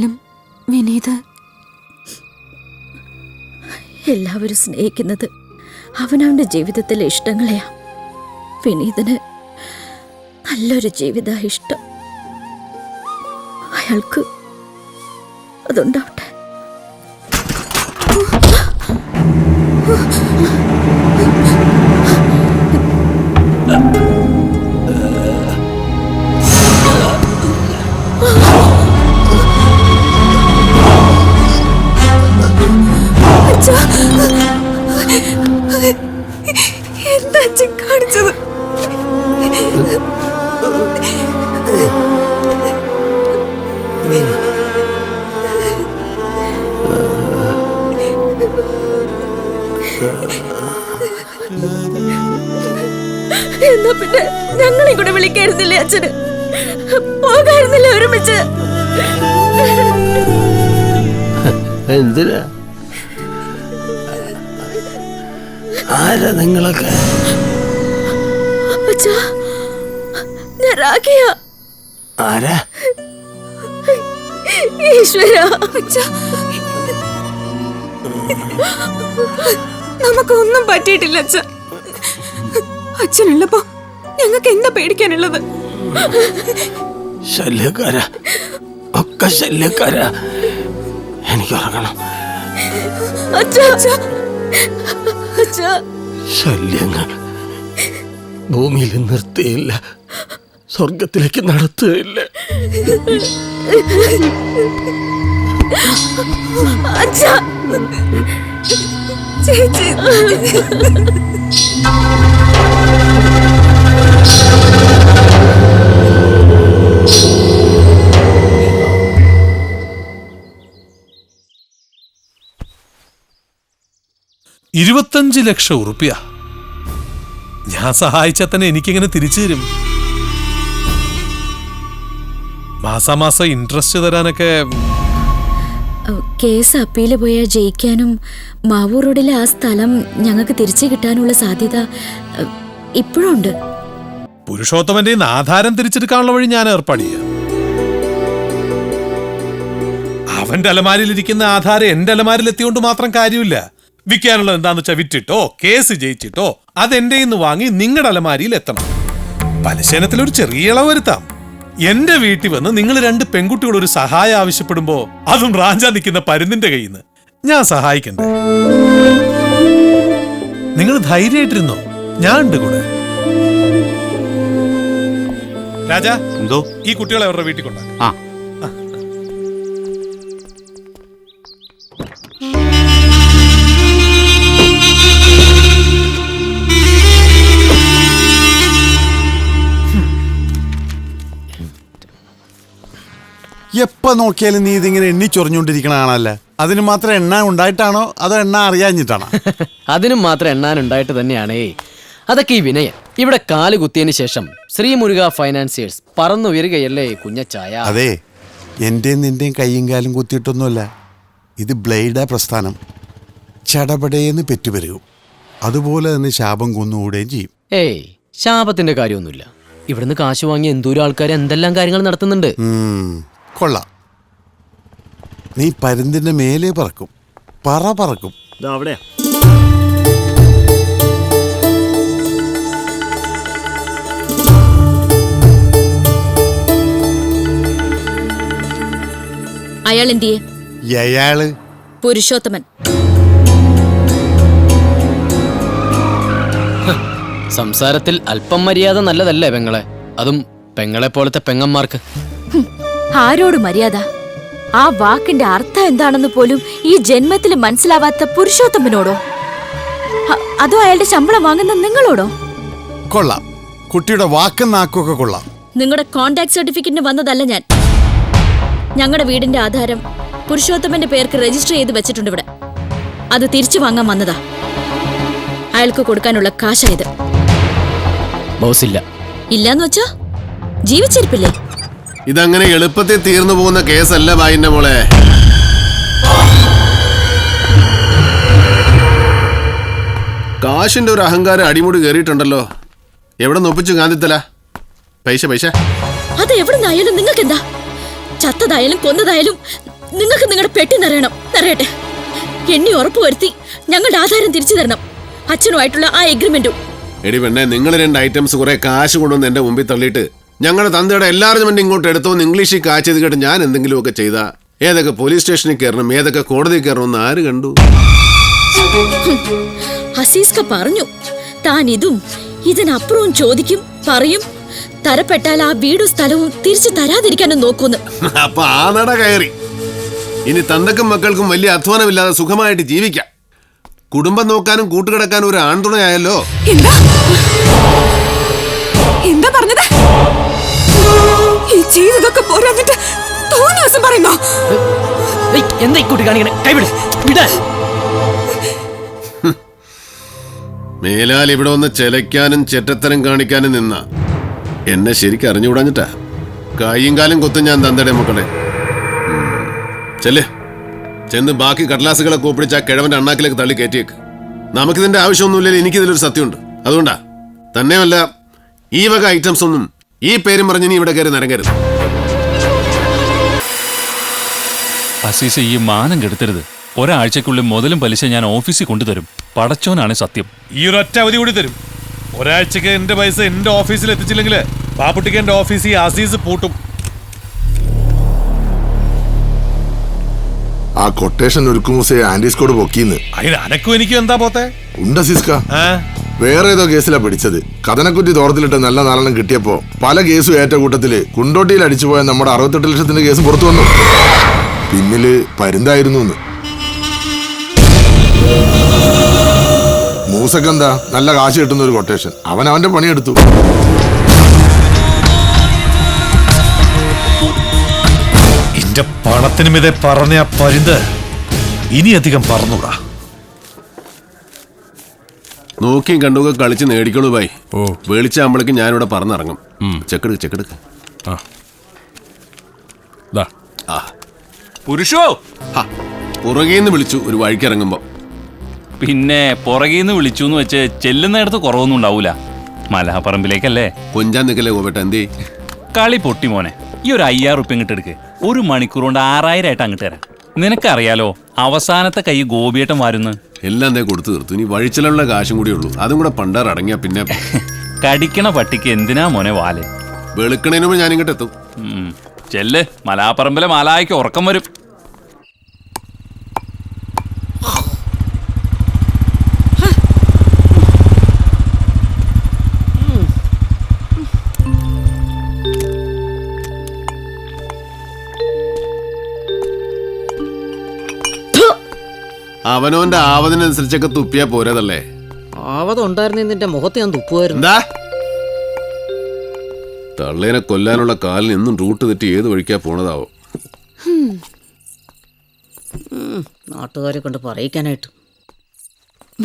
എന്നാലും വിനീത് എല്ലാവരും സ്നേഹിക്കുന്നത് അവനവന്റെ ജീവിതത്തിലെ ഇഷ്ടങ്ങളെയാ. വിനീതിന് നല്ലൊരു ജീവിത ഇഷ്ടം. അയാൾക്ക് അതുണ്ടാവട്ടെ. എന്താ അച്ഛൻ കാണിച്ചത്? എന്നാ പിന്നെ ഞങ്ങളെ കൂടെ വിളിക്കായിരുന്നില്ലേ അച്ഛന്? പോകായിരുന്നില്ലേ ഒരുമിച്ച്? എന്തിനാ? ആരാ നിങ്ങളൊക്കെ? അച്ഛാ, ഞാൻ രാഖിയ. ആരാ? ഈശ്വര. നമുക്കൊന്നും പറ്റിയിട്ടില്ല അച്ഛ. അച്ഛനുള്ളപ്പോ ഞങ്ങൾക്ക് എന്താ പേടിക്കാനുള്ളത്? ശല്യക്കാരാ, ഒക്കെ ശല്യക്കാരാ. എനിക്ക് ഉറങ്ങണം. ശല്യങ്ങൾ ഭൂമിയിൽ നിർത്തിയില്ല, സ്വർഗത്തിലേക്ക് നടത്തുകയില്ല. ചേച്ചി, 25 ലക്ഷം ഉറുപ്പ്യ ഞാൻ സഹായിച്ചാൽ തന്നെ എനിക്കിങ്ങനെ തിരിച്ചു തരും. മാസാമാസം ഇൻട്രസ്റ്റ് തരാനൊക്കെ. കേസ് അപ്പീല് പോയാൽ ജയിക്കാനും മാവൂർ റോഡിലെ ആ സ്ഥലം ഞങ്ങൾക്ക് തിരിച്ചു കിട്ടാനുള്ള സാധ്യത ഇപ്പോഴുണ്ട്. പുരുഷോത്തമന്റെ ആധാരം തിരിച്ചെടുക്കാനുള്ള വഴി ഞാൻ ഏർപ്പാട് ചെയ്യാം. അവന്റെ അലമാരിലിരിക്കുന്ന ആധാരം എന്റെ അലമാരിലെത്തിയോണ്ട് മാത്രം കാര്യമില്ല. വിൽക്കാനുള്ളത് എന്താന്ന് വെച്ചാൽ വിറ്റിട്ടോ കേസ് ജയിച്ചിട്ടോ അതെന്റെ നിന്ന് വാങ്ങി നിങ്ങളുടെ അലമാരിയിൽ എത്തണം. പലിശനത്തിൽ ഒരു ചെറിയ ഇളവ് വരുത്താം. എന്റെ വീട്ടിൽ വന്ന് നിങ്ങൾ 2 പെൺകുട്ടികൾ ഒരു സഹായം ആവശ്യപ്പെടുമ്പോ അതും റാഞ്ചാ നിൽക്കുന്ന പരുന്നിന്റെ കയ്യിൽ നിന്ന് ഞാൻ സഹായിക്കണ്ടേ? നിങ്ങൾ ധൈര്യമായിട്ടിരുന്നോ, ഞാൻ ഉണ്ട് കൂടെ. രാജാ, എന്തോ ഈ കുട്ടികളെ അവരുടെ വീട്ടിൽ കൊണ്ടാക്കാം. എപ്പോ നോക്കിയാലും നീ ഇതിങ്ങനെ എണ്ണി ചൊറിഞ്ഞോണ്ടിരിക്കണാണല്ലേ? അതിന് മാത്രം എണ്ണ ഉണ്ടായിട്ടാണോ അതോ എണ്ണ അറിയാഞ്ഞിട്ടാണോ? അതിനും മാത്രം എണ്ണാനുണ്ടായിട്ട് തന്നെയാണേ. അതൊക്കെ ഈ വിനയൻ ഇവിടെ കാല് കുത്തിയതിന് ശേഷം ശ്രീമുരുക ഫൈനാൻസിയേഴ്സ് പറന്നുയരുകയല്ലേ കുഞ്ഞച്ചായ. അതെ, എന്റെയും നിന്റെയും കയ്യും കാലും കുത്തിയിട്ടൊന്നുമല്ല. ഇത് ബ്ലേഡാ പ്രസ്ഥാനം. ചടപടേന്ന് പെറ്റുപെരുകും. അതുപോലെ തന്നെ ശാപം കൊന്നുകൂടുകയും ചെയ്യും. ഏയ്, ശാപത്തിന്റെ കാര്യമൊന്നുമില്ല. ഇവിടുന്ന് കാശ് വാങ്ങിയ എന്തോരം ആൾക്കാർ എന്തെല്ലാം കാര്യങ്ങൾ നടത്തുന്നുണ്ട്. കൊള്ളാം. നീ പരുന്തിന്റെ മേലെ പറക്കും, പറക്കും. അവിടെയാ അയാൾ എന്തിയെ? അയാള് പുരുഷോത്തമൻ. സംസാരത്തിൽ അല്പം മര്യാദ നല്ലതല്ലേ പെങ്ങളെ? അതും പെങ്ങളെ പോലത്തെ പെങ്ങന്മാർക്ക്. ആരോട് മര്യാദ? ആ വാക്കിന്റെ അർത്ഥം എന്താണെന്ന് പോലും ഈ ജന്മത്തിൽ മനസ്സിലാവാത്ത പുരുഷോത്തമനോടോ? അതോ അയാളുടെ ശമ്പളം വാങ്ങുന്ന നിങ്ങളോടോ? കൊള്ളാം. കുട്ടിയുടെ വാക്കും നാക്കൊക്കെ കൊള്ളാം. നിങ്ങളുടെ കോണ്ടാക്ട് സർട്ടിഫിക്കറ്റിന് വന്നതല്ല ഞാൻ. ഞങ്ങളുടെ വീടിന്റെ ആധാരം പുരുഷോത്തമന്റെ പേർക്ക് രജിസ്റ്റർ ചെയ്ത് വെച്ചിട്ടുണ്ട് ഇവിടെ. അത് തിരിച്ചു വാങ്ങാൻ വന്നതാ. അയാൾക്ക് കൊടുക്കാനുള്ള കാശായത്. ബോസില്ല. ഇല്ലാന്ന് വെച്ചാ ജീവിച്ചിരിപ്പില്ലേ? ഇതങ്ങനെ എളുപ്പത്തിൽ തീർന്നു പോകുന്ന കേസല്ല ബായിന്റെ മോളെ. കാശിന്റെ ഒരു അഹങ്കാരം അടിമുടി കയറിയിട്ടുണ്ടല്ലോ. എവിടെ നൊപ്പിച്ചു കാന്തിത്തല? പൈസ പൈസ അത് എവിടെ നിന്നായാലും നിങ്ങൾക്ക് എന്താ? ചത്തതായാലും കൊന്നതായാലും നിങ്ങൾക്ക് നിങ്ങളുടെ പെട്ടി നിറയട്ടെ. എന്നെ ഉറപ്പുവരുത്തി ഞങ്ങളുടെ ആധാരം തിരിച്ചു തരണം. അച്ഛനുമായിട്ടുള്ള ആ എഗ്രിമെന്റും. എടി പെണ്ണെ, നിങ്ങൾ 2 ഐറ്റംസ് കുറെ കാശ് കൊണ്ടുവന്ന് എന്റെ മുമ്പിൽ തള്ളിയിട്ട് ഞങ്ങളുടെ തന്തയുടെ എല്ലാവരും വേണ്ടി ഇങ്ങോട്ട് എടുത്തോന്ന് ഇംഗ്ലീഷിൽ കാച്ചത് കേട്ട് ഞാൻ എന്തെങ്കിലുമൊക്കെ ചെയ്താ ഏതൊക്കെ പോലീസ് സ്റ്റേഷനിൽ കയറണം, ഏതൊക്കെ കോടതിയിൽ കയറണം എന്ന് ആര് കണ്ടു? അസീസ്ക പറഞ്ഞു താൻ ഇതും ഇതിനപ്പുറവും ചോദിക്കും, പറയും. തരപ്പെട്ടാൽ ആ വീടും സ്ഥലവും തിരിച്ചു തരാതിരിക്കാനും നോക്കുന്നു. അപ്പൊ ആ നട കയറി. ഇനി തന്തക്കും മക്കൾക്കും വലിയ അധ്വാനമില്ലാതെ സുഖമായിട്ട് ജീവിക്കാം. കുടുംബം നോക്കാനും കൂട്ടുകിടക്കാനും ഒരു ആൺതുണയായല്ലോ. എന്താ പറഞ്ഞത്? ഈ ചെയ്തതൊക്കെ പോരാഞ്ഞിട്ട് തോന്നിയ ദിവസം പറയുന്നോ? എന്താ ഈ കുട്ടി കാണിക്കണേ? കൈവിട്. മേലാൽ ഇവിടെ ഒന്ന് ചെലയ്ക്കാനും ചെറ്റത്തരം കാണിക്കാനും നിന്ന എന്നെ ശരിക്കും അറിഞ്ഞുകൂടാഞ്ഞിട്ടാ. കൈയും കാലും കൊത്തും ഞാൻ തന്തയുടെ മക്കളെ. ചെന്ന് ബാക്കി കടലാസുകളൊക്കെ ഒപ്പിടിച്ച് ആ കിഴവന്റെ അണ്ണാക്കിലേക്ക് തള്ളി കയറ്റിയേക്ക്. നമുക്കിതിന്റെ ആവശ്യമൊന്നുമില്ല. എനിക്കിതിലൊരു സത്യമുണ്ട്. അതുകൊണ്ടാ. തന്നെയല്ല, ഈ വക ഐറ്റംസ് ഒന്നും ഈ പേരും പറഞ്ഞ് നീ ഇവിടെ കയറി നിരങ്ങരുത്. അസീസ, ഈ മാനം കെടുത്തരുത്. ഒരാഴ്ചക്കുള്ളിൽ മുതലും പലിശ ഞാൻ ഓഫീസിൽ കൊണ്ടുതരും. പടച്ചോനാണ് സത്യം. ഈ ഒരൊറ്റ അവധി കൂടി തരും. ഒരാഴ്ചക്ക് എന്റെ പൈസ എന്റെ ഓഫീസിൽ എത്തിച്ചില്ലെങ്കിൽ പാപ്പുട്ടിക്ക് എന്റെ ഓഫീസിൽ അസീസ് പൂട്ടും. ആ കൊട്ടേഷൻ ഒരുക്കുമൂസെ ആന്റിസ്കോഡ് പൊക്കിന്ന്. അതിന് അനക്കും എനിക്കും എന്താ പോത്തെ? ഉണ്ട് സിസ്ക. വേറെ ഏതോ കേസിലാ പിടിച്ചത്. കഥനക്കുറ്റി തോട്ടത്തിലിട്ട് നല്ല നാലെണ്ണം കിട്ടിയപ്പോ പല കേസും ഏറ്റ കൂട്ടത്തില് കുണ്ടോട്ടിയിൽ അടിച്ചുപോയ നമ്മുടെ 68 ലക്ഷത്തിന്റെ കേസ് പുറത്തു വന്നു. പിന്നില് പരുന്തായിരുന്നു. മൂസക്കെന്താ നല്ല കാശ് കിട്ടുന്ന ഒരു കൊട്ടേഷൻ. അവന്റെ പണിയെടുത്തു. എന്റെ പണത്തിന് മിതെ പറഞ്ഞ പരുന്ത് ഇനി അധികം പറന്നൂടാ. നോക്കിയും കണ്ടുക കളിച്ച് നേടിക്കോളൂ ബായ്. വെളിച്ചാകുമ്പോഴേക്കും ഞാനിവിടെ പറന്നിറങ്ങും. ചെക്കെടുക്ക്. പുരുഷോ, പുറകേന്ന് വിളിച്ചു ഒരു വഴിക്കിറങ്ങുമ്പോ. പിന്നെ പുറകേന്ന് വിളിച്ചു എന്ന് വെച്ച് ചെല്ലുന്നിടത്ത് കുറവൊന്നും ഉണ്ടാവൂല. മലഹപ്പറമ്പിലേക്കല്ലേ. കൊഞ്ചാൻ നിൽക്കല്ലേ ഗോപേട്ട. എന്തേ കളി പൊട്ടി മോനെ. ഈ ഒരു 5000 റുപ്യ ഇങ്ങോട്ട് എടുക്ക്. 1 മണിക്കൂർ കൊണ്ട് 6000 ആയിട്ട് അങ്ങോട്ട് തരാം. നിനക്കറിയാലോ അവസാനത്തെ കൈ ഗോപിയേട്ടൻ വാരുന്ന്. എല്ലാം എന്തേ കൊടുത്തു തീർത്തു. ഇനി വഴിച്ചിലുള്ള കാശും കൂടി ഉള്ളൂ. അതും കൂടെ പണ്ടാറടങ്ങിയ പിന്നെ കടിക്കണ പട്ടിക്ക് എന്തിനാ മോനെ വാല്? വെളുക്കണേന് മുമ്പ് ഞാൻ ഇങ്ങോട്ട് എത്തും. ചെല്ല്, മലാപ്പറമ്പിലെ മാലായിക്ക് ഉറക്കം വരും. അവനവന്റെ ആവതിനനുസരിച്ചൊക്കെ തുപ്പിയാ പോരതല്ലേ? ആവതുണ്ടായിരുന്നു നിന്റെ മുഖത്ത് ഞാൻ തുപ്പുമായിരുന്നു. എന്താ തള്ളേനെ കൊല്ലാനുള്ള കാലിൽ എന്നും റൂട്ട് തെറ്റി ഏത് വഴിക്കാ പോണതാവോ? നാട്ടുകാരെ കൊണ്ട് പറയിക്കാനായിട്ട്.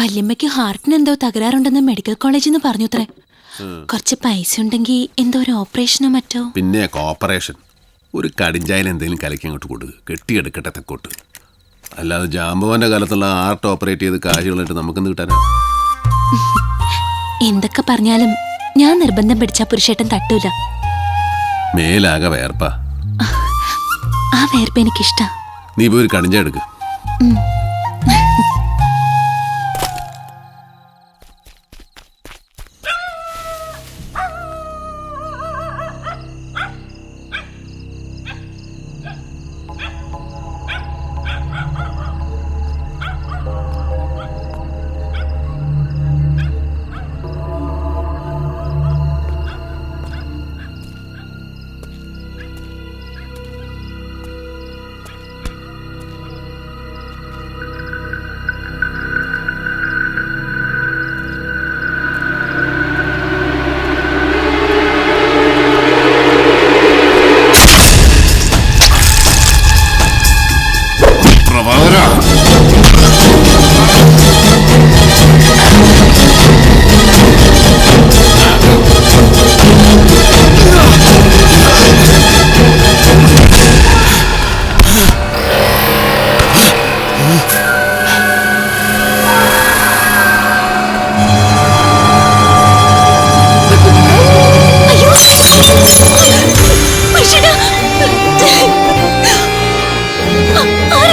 വല്യമ്മയ്ക്ക് ഹാർട്ടിന് എന്തോ തകരാറുണ്ടെന്ന് മെഡിക്കൽ കോളേജിൽ നിന്ന് പറഞ്ഞുത്രേ. കുറച്ച് പൈസ ഉണ്ടെങ്കിൽ എന്തോ ഒരു ഓപ്പറേഷനോ മറ്റോ. പിന്നെ കോപ്പറേഷൻ ഒരു കടിഞ്ചായാലും എന്തെങ്കിലും കലക്കി അങ്ങോട്ട് കൊടുക്കുക. കെട്ടിയെടുക്കട്ടെ തെക്കോട്ട്. അല്ലാതെ ജാമ്പവാന്റെ കാലത്തുള്ള ആർട്ട് ഓപ്പറേറ്റ് ചെയ്ത് കാശുകളായിട്ട് നമുക്കെന്ത് കിട്ടാനാ? എന്തൊക്കെ പറഞ്ഞാലും ഞാൻ നിർബന്ധം പിടിച്ചാ പുരുഷേട്ടൻ തട്ടൂല. മേലാകെ വേർപ്പാ. ആ വേർപ്പ് എനിക്കിഷ്ടാ. നീ പോയി ഒരു കടിഞ്ച എടുക്ക്.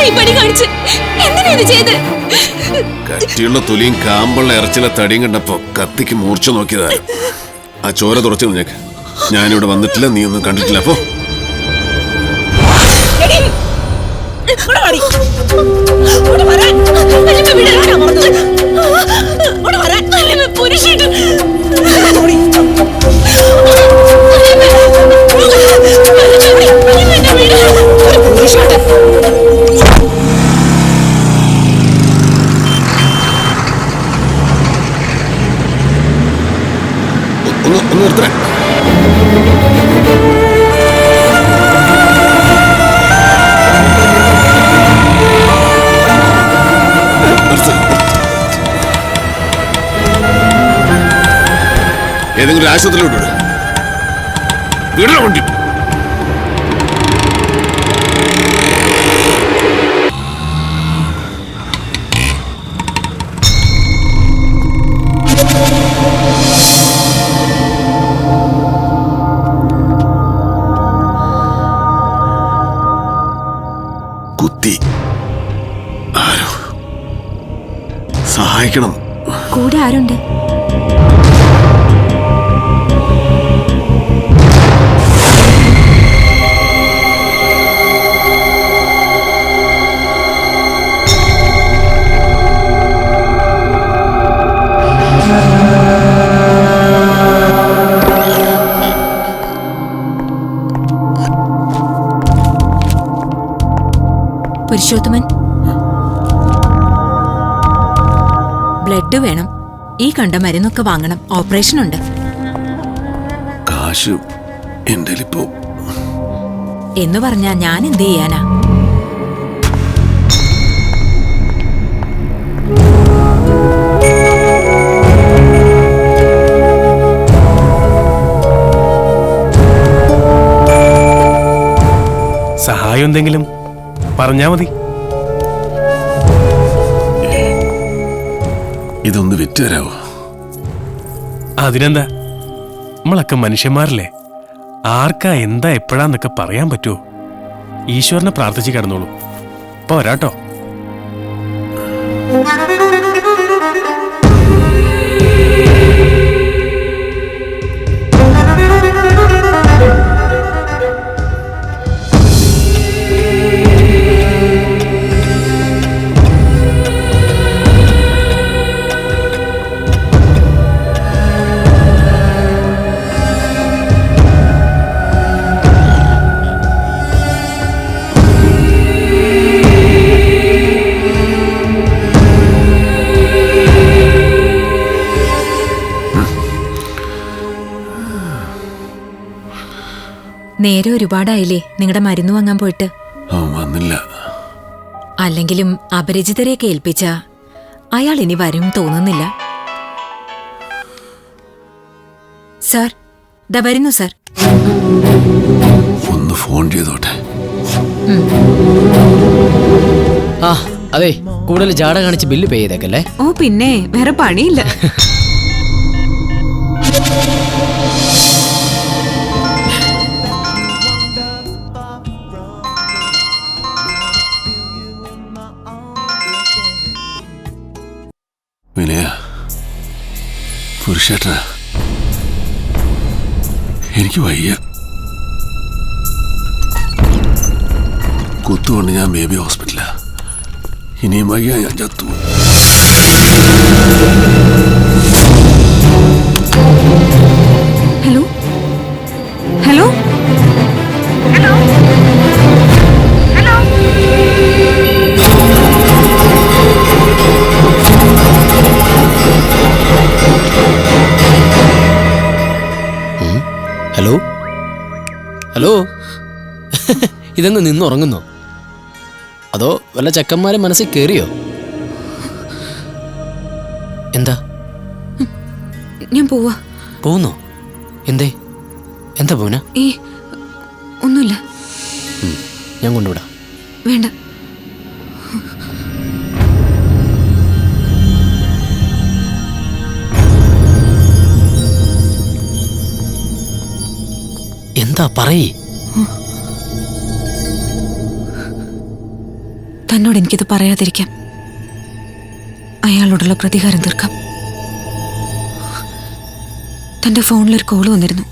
ഈ പണി കാണിച്ച്? എന്തിനാ ഇത് ചെയ്ത്? കട്ടിയുള്ള തൊലിയും കാമ്പുള്ള ഇറച്ചിലെ തടിയും കണ്ടപ്പോ കത്തിക്ക് മൂർച്ച നോക്കിയതാ. ആ ചോര തുറച്ചു നിനക്ക്. ഞാനിവിടെ വന്നിട്ടില്ല, നീ ഒന്നും കണ്ടിട്ടില്ല. അപ്പോ ഒന്ന് നിർത്തണേ. ഏതെങ്കിലും ആശുപത്രിയിലോട്ട് വിടണ വണ്ടി. കുത്തി ആരോ സഹായിക്കണം. കൂടെ ആരുണ്ട്? പുരുഷോത്തമൻ, ബ്ലഡ് വേണം. ഈ കണ്ട മരുന്നൊക്കെ വാങ്ങണം. ഓപ്പറേഷൻ ഉണ്ട്. കാശ് എന്റെ ഇപ്പോ എന്ന് പറഞ്ഞാ ഞാൻ എന്ത് ചെയ്യാനാ? സഹായം എന്തെങ്കിലും പറഞ്ഞാ മതി. ഇതൊന്ന് വിറ്റ് തരാവോ? അതിനെന്താ, നമ്മളൊക്കെ മനുഷ്യന്മാരല്ലേ. ആർക്കാ എന്താ എപ്പോഴാന്നൊക്കെ പറയാൻ പറ്റുമോ? ഈശ്വരനെ പ്രാർത്ഥിച്ച് കിടന്നോളൂ. പോരാട്ടോ. നേരെ ഒരുപാടായില്ലേ നിങ്ങളുടെ മരുന്ന് വാങ്ങാൻ പോയിട്ട്? വന്നില്ല. അല്ലെങ്കിലും അപരിചിതരെയൊക്കെ ഏൽപ്പിച്ച അയാൾ ഇനി വരും തോന്നുന്നില്ല. സാർ, ദാ വരുന്നു സാർ. ഒന്ന് ഫോൺ ചെയ്തോട്ടെ. ആ അതെ, കൂടുതൽ ജാട കാണിച്ച് ബില്ല് പേ ചെയ്തേക്കല്ലേ. ഓ പിന്നെ, വേറെ പണിയില്ല. വിനയ, പുരുഷേട്ട, എനിക്ക് വയ്യ. കുത്തുകൊണ്ട് ഞാൻ ബേബി ഹോസ്പിറ്റലാ. ഇനിയും വയ്യ, ഞാൻ ചത്തു. Hello hello hello hello. Hello hello. ഇതെന്ന് നിന്നുറങ്ങുന്നോ? അതോ വല്ല ചെക്കന്മാരെ മനസ്സിൽ കയറിയോ? എന്താ? ഞാൻ പോവാ. പോകുന്നോ? എന്തേ? എന്താ പോന? ഒന്നുമില്ല. ഞാൻ കൊണ്ടുവിടാം. വേണ്ട. എന്താ പറയേ? തന്നോട് എനിക്കിത് പറയാതിരിക്കാം. അയാളോടുള്ള പ്രതികാരം തീർക്കാം. തന്റെ ഫോണിലൊരു കോള് വന്നിരുന്നു.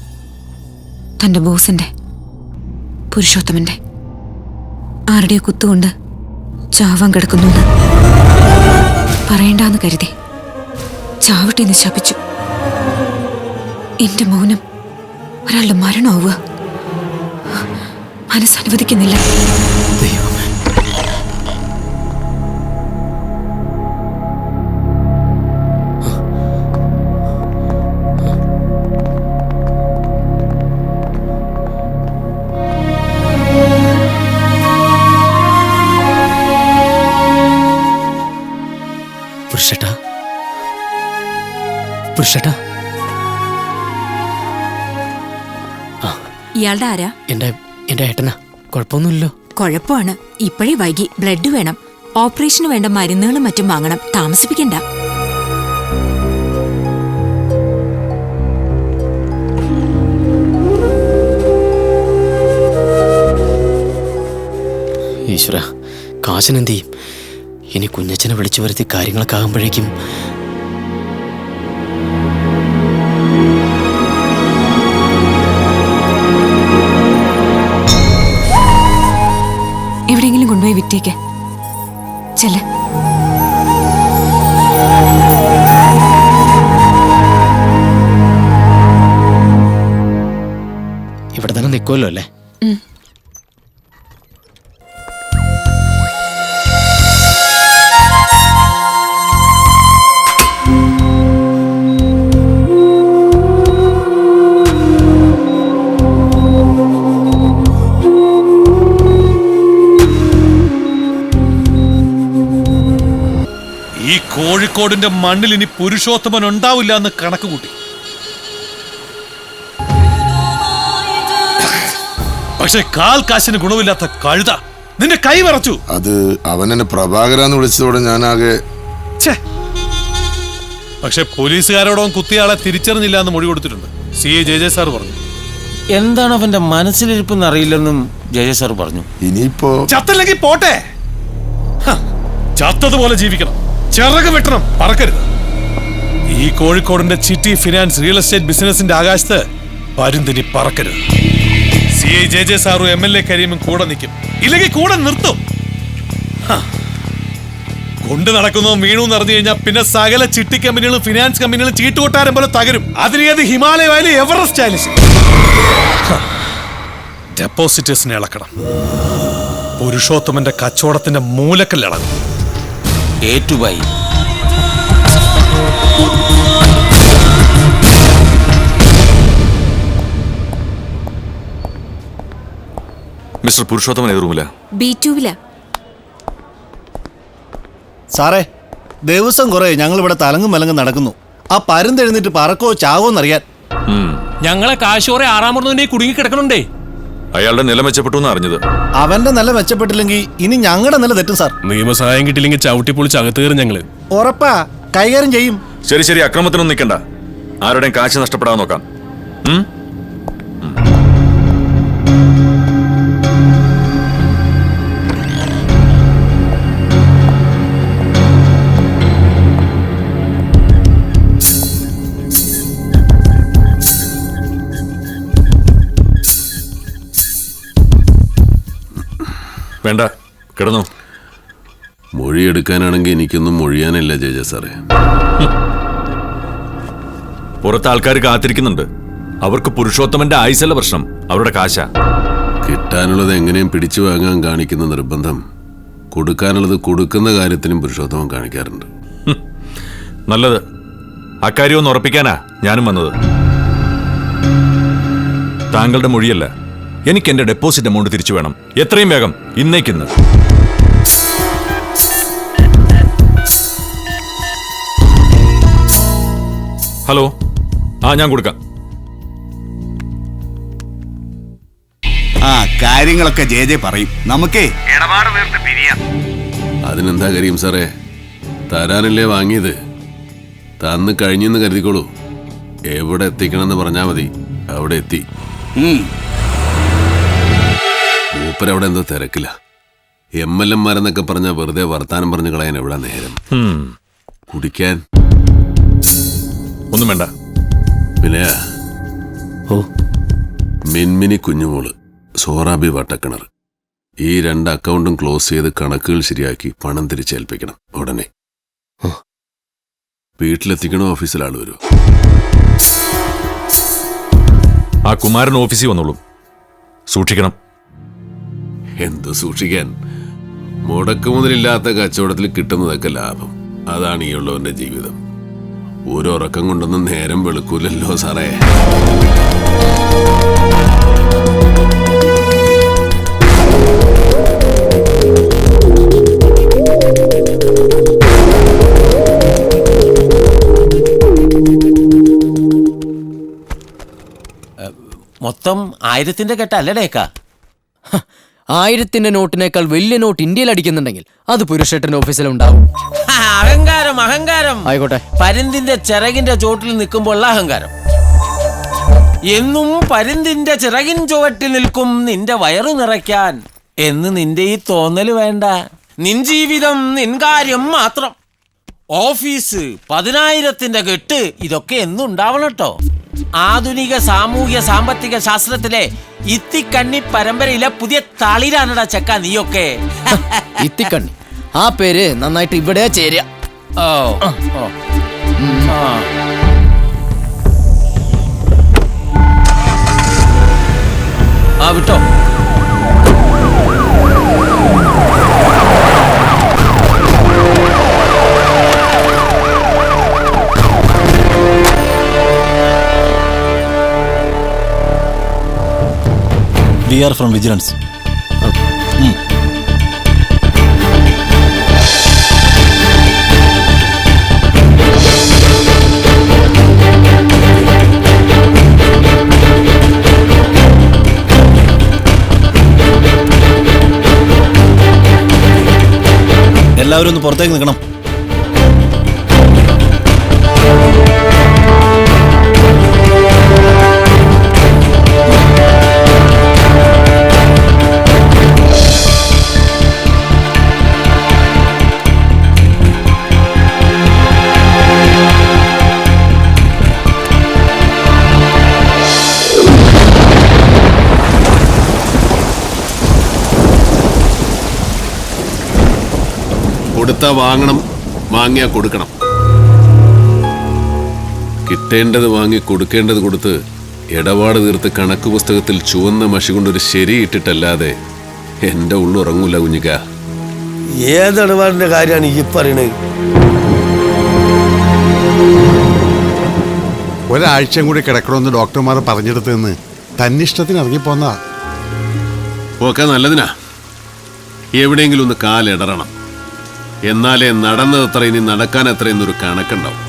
തന്റെ ബോസിന്റെ, പുരുഷോത്തമന്റെ, ആരുടെയോ കുത്തുകൊണ്ട് ചാവാൻ കിടക്കുന്നു. പറയണ്ടെന്ന് കരുതി ചാവട്ടെന്ന് ശപിച്ചു. എന്റെ മൗനം ഒരാളുടെ മരണമാവുക മനസ്സനുവദിക്കുന്നില്ല. പുരുഷേട്ടാ, ഇയാളുടെ ആരാ? എന്റെ ഏട്ടനാ. കുഴപ്പമൊന്നുമില്ലല്ലോ? കുഴപ്പമാണ്. ഇപ്പോഴേ വൈകി. ബ്ലഡ് വേണം. ഓപ്പറേഷന് വേണ്ട മരുന്നുകളും മറ്റും വാങ്ങണം. താമസിപ്പിക്കണ്ട. ഈശ്വര, കാശിനെന്ത് ചെയ്യും? ഇനി കുഞ്ഞച്ചനെ വിളിച്ചു വരുത്തി കാര്യങ്ങളൊക്കെ ആകുമ്പോഴേക്കും എവിടെയെങ്കിലും കൊണ്ടുപോയി വിറ്റേക്ക്. ചെല്ല. ഇവിടെ തന്നെ നിൽക്കുമല്ലോ അല്ലേ? ഈ കോഴിക്കോടിന്റെ മണ്ണിൽ ഇനി പുരുഷോത്തമൻ ഉണ്ടാവില്ല എന്ന് കണക്ക് കൂട്ടി. പക്ഷെ കാൽ കാശിന് ഗുണമില്ലാത്ത കഴുത നിന്റെ കൈ വിറച്ചു. അത് അവനെന്നെ പ്രഭാകരാന്ന് വിളിച്ചതോടെ ഞാനാകെ. പക്ഷെ പോലീസുകാരോടൊപ്പം കുത്തിയാളെ തിരിച്ചറിഞ്ഞില്ല എന്ന് മൊഴി കൊടുത്തിട്ടുണ്ട്. CA JJ സാർ പറഞ്ഞു. എന്താണ് അവന്റെ മനസ്സിലിരിപ്പെന്ന് അറിയില്ലെന്നും JJ സാർ പറഞ്ഞു. ഇനിയിപ്പോ ചത്തല്ലെങ്കിൽ പോട്ടെ, ചത്തതുപോലെ ജീവിക്കണം. ചിറക് വെട്ടണം, പറക്കരുത്. ഈ കോഴിക്കോടിന്റെ ചിട്ടി ഫിനാൻസ് റിയൽ എസ്റ്റേറ്റ് ബിസിനസിന്റെ ആകാശത്ത് പരുന്തിനി പറക്കരുത്. CA JJ സാറും MLA കരീമും കൂടെ നിൽക്കും, ഇല്ലെങ്കിൽ കൂടെ നിർത്തും. കൊണ്ട് നടക്കുന്നോ വീണു നിറഞ്ഞു കഴിഞ്ഞാൽ പിന്നെ സകല ചിട്ടി കമ്പനികളും ഫിനാൻസ് കമ്പനികളും ചീട്ടുകൊട്ടാരം പോലെ തകരും. അതിനേത് ഹിമാലയ ആയാലും എവറസ്റ്റ് ആയാലും. ഡെപ്പോസിറ്റേഴ്സിനെ ഇളക്കണം. പുരുഷോത്തമന്റെ കച്ചവടത്തിന്റെ മൂലക്കല്ലിളകും. ഏറ്റുപായി. മിസ്റ്റർ പുരുഷോത്തമൻ ഏത് റൂമിലാ? B2-ലാ. സാറേ, ദിവസം കുറെ ഞങ്ങൾ ഇവിടെ തലങ്ങും മലങ്ങും നടക്കുന്നു. ആ പരുന്തെഴുന്നിട്ട് പറക്കോ ചാവോ എന്നറിയാൻ. ഞങ്ങളെ കാശോറെ 6-ാം മുറിയിൽ കുടുങ്ങി കിടക്കണുണ്ടേ. അയാളുടെ നില മെച്ചപ്പെട്ടു എന്ന് അറിഞ്ഞത്. അവന്റെ നില മെച്ചപ്പെട്ടില്ലെങ്കിൽ ഇനി ഞങ്ങളുടെ നില തെറ്റും സാർ. നിയമസഹായം കിട്ടില്ലെങ്കിൽ ചവിട്ടി പൊളിച്ച് അകത്ത് കയറും ഞങ്ങള്. ഉറപ്പാ, കൈകാര്യം ചെയ്യും. ശരി, അക്രമത്തിനൊന്നും നിൽക്കണ്ട. ആരുടെയും കാശ് നഷ്ടപ്പെടാതെ നോക്കാം. വേണ്ട, കിടന്നോ. മൊഴിയെടുക്കാനാണെങ്കിൽ എനിക്കൊന്നും മൊഴിയാനില്ല JJ സാറേ. പുറത്ത് ആൾക്കാർ കാത്തിരിക്കുന്നുണ്ട്. അവർക്ക് പുരുഷോത്തമന്റെ ആയുസല്ല പ്രശ്നം, അവരുടെ കാശ. കിട്ടാനുള്ളത് എങ്ങനെയും പിടിച്ചു വാങ്ങാൻ കാണിക്കുന്ന നിർബന്ധം കൊടുക്കാനുള്ളത് കൊടുക്കുന്ന കാര്യത്തിനും പുരുഷോത്തമൻ കാണിക്കാറുണ്ട്. നല്ലത്. അക്കാര്യം ഒന്ന് ഉറപ്പിക്കാനാ ഞാനും വന്നത്. താങ്കളുടെ മൊഴിയല്ല, എനിക്ക് എന്റെ ഡെപ്പോസിറ്റ് എമൗണ്ട് തിരിച്ചു വേണം. എത്രയും വേഗം, ഇന്നേക്കിന്ന്. ഹലോ, ഞാൻ കൊടുക്കാം. കാര്യങ്ങളൊക്കെ JJ പറയും. നമുക്കേ അതിനെന്താ കാര്യം സാറേ? തരാനല്ലേ വാങ്ങിയത്. തന്ന് കഴിഞ്ഞെന്ന് കരുതിക്കോളൂ. എവിടെ എത്തിക്കണമെന്ന് പറഞ്ഞാൽ മതി, അവിടെ എത്തി. മൂപ്പരവിടെ എന്തോ തിരക്കില്ല. MLM മാരെന്നൊക്കെ പറഞ്ഞ വെറുതെ വർത്താനം പറഞ്ഞു കളയാൻ എവിടെ നേരം? കുടിക്കാൻ ഒന്നും വേണ്ട. പിന്നെ മിൻമിനി കുഞ്ഞുമോള്, സോറാബി വട്ടക്കിണർ, ഈ 2 അക്കൗണ്ടും ക്ലോസ് ചെയ്ത് കണക്കുകൾ ശരിയാക്കി പണം തിരിച്ചേൽപ്പിക്കണം ഉടനെ. വീട്ടിലെത്തിക്കണോ ഓഫീസിൽ ആള് വരുമോ? ആ കുമാരൻ ഓഫീസിൽ വന്നോളൂ. സൂക്ഷിക്കണം. എന്ത് സൂക്ഷിക്കാൻ? മുടക്കുമുതലില്ലാത്ത കച്ചവടത്തിൽ കിട്ടുന്നതൊക്കെ ലാഭം. അതാണ് ഈ ഉള്ളവന്റെ ജീവിതം. ഓരോറക്കം കൊണ്ടൊന്നും നേരം വെളുക്കൂലല്ലോ സാറേ. മൊത്തം 1000ന്റെ കെട്ടല്ലേക്കാ? 1000ന്റെ നോട്ടിനേക്കാൾ വലിയ നോട്ട് ഇന്ത്യയിൽ അടിക്കുന്നുണ്ടെങ്കിൽ അത് പുരുഷേട്ടന്റെ ഓഫീസിലുണ്ടാവും. അഹങ്കാരം അഹങ്കാരം. ആയിക്കോട്ടെ. പരുന്തിന്റെ ചിറകിന്റെ ചോട്ടിൽ നിൽക്കുമ്പോൾ അഹങ്കാരം. എന്നും പരുന്തിന്റെ ചിറകിൻ ചുവട്ടിൽ നിൽക്കും നിന്റെ വയറു നിറയ്ക്കാൻ എന്ന് നിന്റെ ഈ തോന്നല് വേണ്ട. നിൻ ജീവിതം നിൻ കാര്യം മാത്രം. ഓഫീസ് 10000ന്റെ കെട്ട് ഇതൊക്കെ എന്നും ഉണ്ടാവണം കേട്ടോ. ആധുനിക സാമൂഹ്യ സാമ്പത്തിക ശാസ്ത്രത്തിലെ ഇത്തിക്കണ്ണി പരമ്പരയിലെ പുതിയ തളിരാണടാ ചെക്ക നീയൊക്കെ. ഇത്തിക്കണ്ണി, ആ പേര് നന്നായിട്ട് ഇവിടെ ചേരുക. വിട്ടോ. We are from Vigilance. എല്ലാവരും ഒന്ന് പുറത്തേക്ക് നിൽക്കണം. കൊടുത്താ വാങ്ങണം, വാങ്ങിയാ കൊടുക്കണം. കിട്ടേണ്ടത് വാങ്ങി കൊടുക്കേണ്ടത് കൊടുത്ത് ഇടപാട് തീർത്ത് കണക്ക് പുസ്തകത്തിൽ ചുവന്ന മഷി കൊണ്ടൊരു ശരി ഇട്ടിട്ടല്ലാതെ എന്റെ ഉള്ളുറങ്ങൂല കുഞ്ഞിക്ക. ഏതിടപാടിന്റെ കാര്യമാണ് ഈ പറയണത്? ഒരാഴ്ചയും കൂടി കിടക്കണമെന്ന് ഡോക്ടർമാർ പറഞ്ഞെടുത്ത് നിന്ന് തന്നിഷ്ടത്തിന് ഇറങ്ങിപ്പോന്നതാ. ഒക്കെ നല്ലതിനാ. എവിടെയെങ്കിലും ഒന്ന് കാലിടറണം. എന്നാലേ നടന്നതത്ര ഇനി നടക്കാൻ എത്രയെന്നൊരു കണക്കുണ്ടാവും.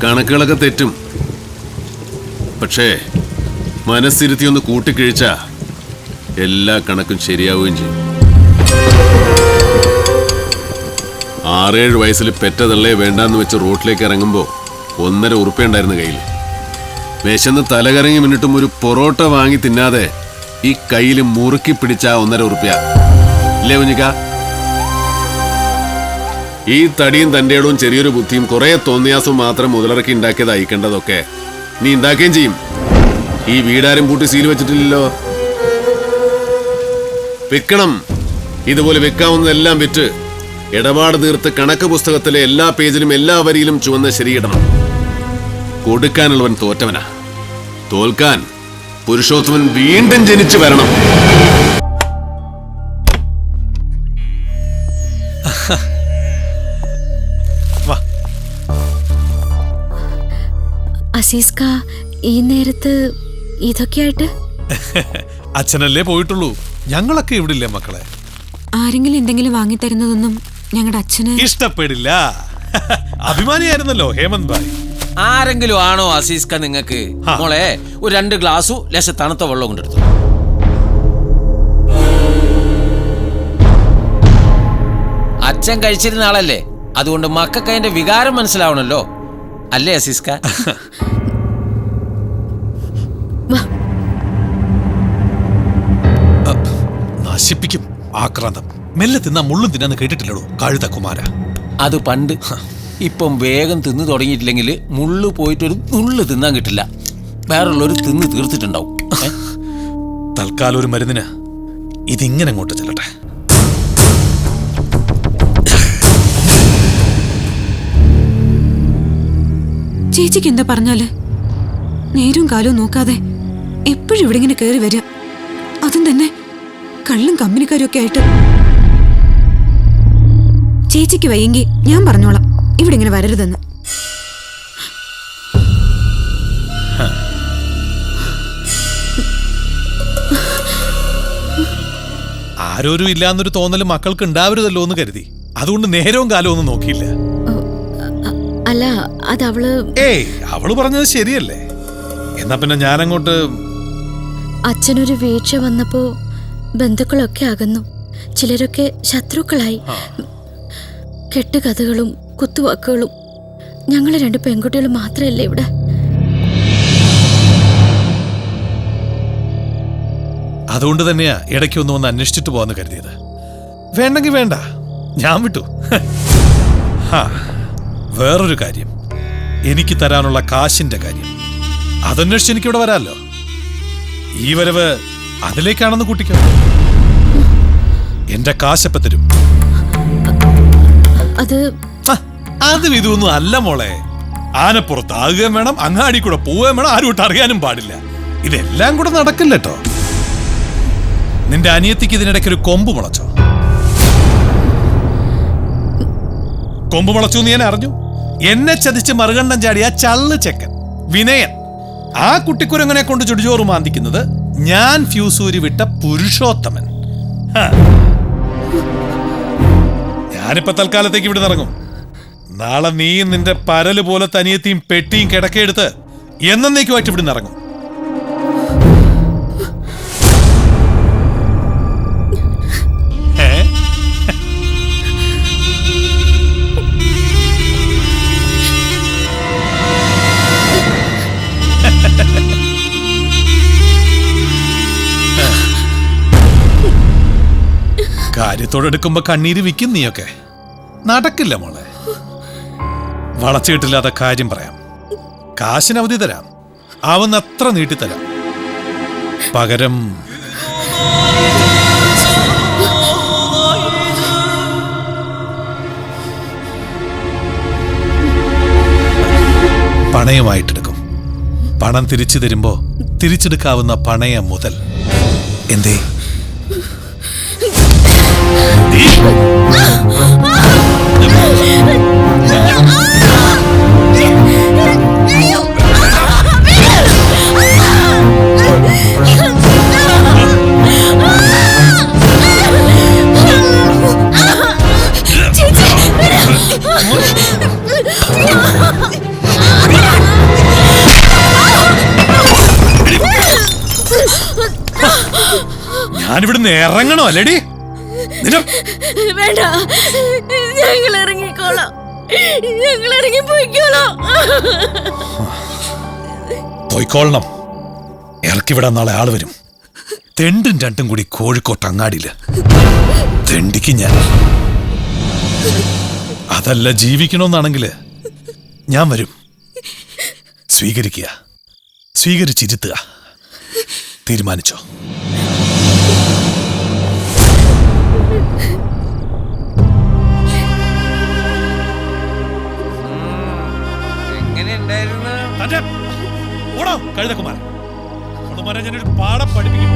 കണക്കുകളൊക്കെ തെറ്റും, പക്ഷേ മനസ്സിരുത്തി ഒന്ന് കൂട്ടിക്കിഴിച്ച എല്ലാ കണക്കും ശരിയാവുകയും ചെയ്യും. 6-7 വയസ്സിൽ പെറ്റതള്ളേ വേണ്ടാന്ന് വെച്ച് റോട്ടിലേക്ക് ഇറങ്ങുമ്പോൾ 1.5 ഉറുപ്പ്യ ഉണ്ടായിരുന്നു കയ്യിൽ. വിശന്ന് തലകറങ്ങി മിന്നിട്ടും ഒരു പൊറോട്ട വാങ്ങി തിന്നാതെ ഈ കയ്യിൽ മുറുക്കി പിടിച്ച 1.5 ഉറുപ്പ്യ ഇല്ലേ കുഞ്ഞിക്ക? ഈ തടിയും തൻ്റെ ഇടവും ചെറിയൊരു ബുദ്ധിയും കുറെ തോന്നിയാസവും മാത്രം മുതലിറക്കി ഉണ്ടാക്കിയത് അയക്കേണ്ടതൊക്കെ നീ ഉണ്ടാക്കുകയും ചെയ്യും. ഈ വീടാരും പൂട്ടി സീൽ വെച്ചിട്ടില്ലല്ലോ. വിൽക്കണം. ഇതുപോലെ വിൽക്കാവുന്നതെല്ലാം വിറ്റ് ഇടപാട് തീർത്ത് കണക്ക് പുസ്തകത്തിലെ എല്ലാ പേജിലും എല്ലാ വരിയിലും ചുവന്ന ശരിയിടണം. കൊടുക്കാനുള്ളവൻ തോറ്റവനാ. തോൽക്കാൻ പുരുഷോത്തമൻ വീണ്ടും ജനിച്ചു വരണം. അസീസ്ക, ഈ നേരത്ത് ഇതൊക്കെയായിട്ട്? അച്ഛനല്ലേ പോയിട്ടുള്ളൂ, ഞങ്ങളൊക്കെ ഇവിടില്ലേ മക്കളെ. ആരെങ്കിലും എന്തെങ്കിലും വാങ്ങിത്തരുന്നതൊന്നും ഞങ്ങളുടെ അച്ഛന് ഇഷ്ടപ്പെടില്ല. അഭിമാനിയായിരുന്നല്ലോ ഹേമന്ത് ഭായ്. ആരെങ്കിലും ആണോ അസീസ്ക നിങ്ങൾക്ക്? മോളെ ഒരു 2 ഗ്ലാസും ലേശ തണുത്ത വെള്ളം കൊണ്ടെടുത്തു. അച്ഛൻ കഴിച്ചിരുന്ന ആളല്ലേ, അതുകൊണ്ട് മക്കൾക്ക് അതിന്റെ വികാരം മനസ്സിലാവണല്ലോ, അല്ലേ അസീസ്ക? നശിപ്പിക്കും ആക്രാന്തം. മെല്ലെ തിന്നാ മുള്ളും തിന്നാന്ന് കേട്ടിട്ടില്ലടോ കഴുത കുമാര. അത് പണ്ട്. ഇപ്പം വേഗം തിന്നു തുടങ്ങിയിട്ടില്ലെങ്കിൽ മുള്ളു പോയിട്ടൊരു നുള്ളു തിന്നാൻ കിട്ടില്ല. വേറുള്ളൊരു തിന്ന് തീർത്തിട്ടുണ്ടാവും. തൽക്കാലം ഒരു മരുന്നിന് ഇതിങ്ങനെ അങ്ങോട്ട് ചെല്ലട്ടെ. ചേച്ചിക്ക് എന്താ പറഞ്ഞാല് നേരും കാലവും നോക്കാതെ എപ്പോഴും ഇവിടെ ഇങ്ങനെ കയറി വരിക, അതും തന്നെ കള്ളും കമ്പനിക്കാരും ഒക്കെ ആയിട്ട്. ചേച്ചിക്ക് വയ്യെങ്കിൽ ഞാൻ പറഞ്ഞോളാം ഇവിടെ ഇങ്ങനെ വരരുതെന്ന്. ആരോരും ഇല്ലാന്നൊരു തോന്നല് മക്കൾക്ക് ഉണ്ടാവരുതല്ലോ എന്ന് കരുതി അതുകൊണ്ട് നേരവും കാലവും ഒന്നും നോക്കിയില്ല. അല്ല അതവള് അവള് പറഞ്ഞത് ശരിയല്ലേ. എന്നാ പിന്നെ ഞാനങ്ങോട്ട്. അച്ഛനൊരു വീഴ്ച വന്നപ്പോ ബന്ധുക്കളൊക്കെ അകന്നു, ചിലരൊക്കെ ശത്രുക്കളായി. കെട്ടുകഥകളും കുത്തുവാക്കുകളും. ഞങ്ങള് 2 പെൺകുട്ടികൾ മാത്രമല്ലേ ഇവിടെ. അതുകൊണ്ട് തന്നെയാ ഇടയ്ക്കൊന്ന് വന്ന് അന്വേഷിച്ചിട്ട് പോവാന്ന് കരുതിയത്. വേണ്ടെങ്കിൽ വേണ്ട, ഞാൻ വിട്ടു. വേറൊരു കാര്യം, എനിക്ക് തരാനുള്ള കാശിന്റെ കാര്യം. അതന്വേഷിച്ച് എനിക്കിവിടെ വരാമല്ലോ. ഈ വരവ് അതിലേക്കാണെന്ന് കൂട്ടിക്കോ. എന്റെ കാശപ്പ തരും. അത് ഇതൊന്നും അല്ല മോളെ. ആനപ്പുറത്താകുകയും വേണം, അങ്ങാടി കൂടെ പോവുകയും വേണം, ആരും ഇട്ട് അറിയാനും പാടില്ല. ഇതെല്ലാം കൂടെ നടക്കില്ലട്ടോ. നിന്റെ അനിയത്തിക്ക് ഇതിനിടയ്ക്ക് ഒരു കൊമ്പ് മുളച്ചോ? കൊമ്പ് മുളച്ചു എന്ന് ഞാൻ അറിഞ്ഞു. എന്നെ ചതിച്ച് മറുകണ്ഠം ചാടിയ ചള്ള് ചെക്കൻ വിനയൻ, ആ കുട്ടിക്കുരങ്ങനെ കൊണ്ട് ചുടിചോറ് മാന്തിക്കുന്നത് ഞാൻ ഫ്യൂസൂരി വിട്ട പുരുഷോത്തമൻ. ഞാനിപ്പോ തൽക്കാലത്തേക്ക് ഇവിടെ ഇറങ്ങും. നാളെ നീയും നിന്റെ പരല് പോലെ തനിയത്തിയും പെട്ടിയും കിടക്കെടുത്ത് എന്നേക്കുമായിട്ട് ഇവിടെ ഇറങ്ങും. കാര്യത്തോടെടുക്കുമ്പോ കണ്ണീര് വിൽക്കും നീയൊക്കെ. നടക്കില്ല മോളെ. വളച്ചിട്ടില്ലാത്ത കാര്യം പറയാം. കാശിന് അവധി തരാം, ആവുന്നത്ര നീട്ടിത്തരാം. പകരം പണയമായിട്ടെടുക്കും. പണം തിരിച്ചു തരുമ്പോ തിരിച്ചെടുക്കാവുന്ന പണയം മുതൽ. എന്തേ ഞാനിവിടുന്ന് ഇറങ്ങണോ അല്ലേടി? വേണ്ട, ഞങ്ങൾ ഇറങ്ങിക്കോളാം. ഞങ്ങൾ ഇറങ്ങി പോയിക്കോളാം. പോയിക്കോളണം. ഇറക്കിവിടാൻ നാളെ ആള് വരും. തെണ്ടും രണ്ടും കൂടി കോഴിക്കോട്ട് അങ്ങാടിയില് തെണ്ടിക്ക് ഞാൻ. അതല്ല ജീവിക്കണമെന്നാണെങ്കില് ഞാൻ വരും. സ്വീകരിക്കുക, സ്വീകരിച്ചിരുത്തുക. തീരുമാനിച്ചോ? കഴുതകുമാരൻ ഞാനൊരു പാഠം പഠിപ്പിക്കും.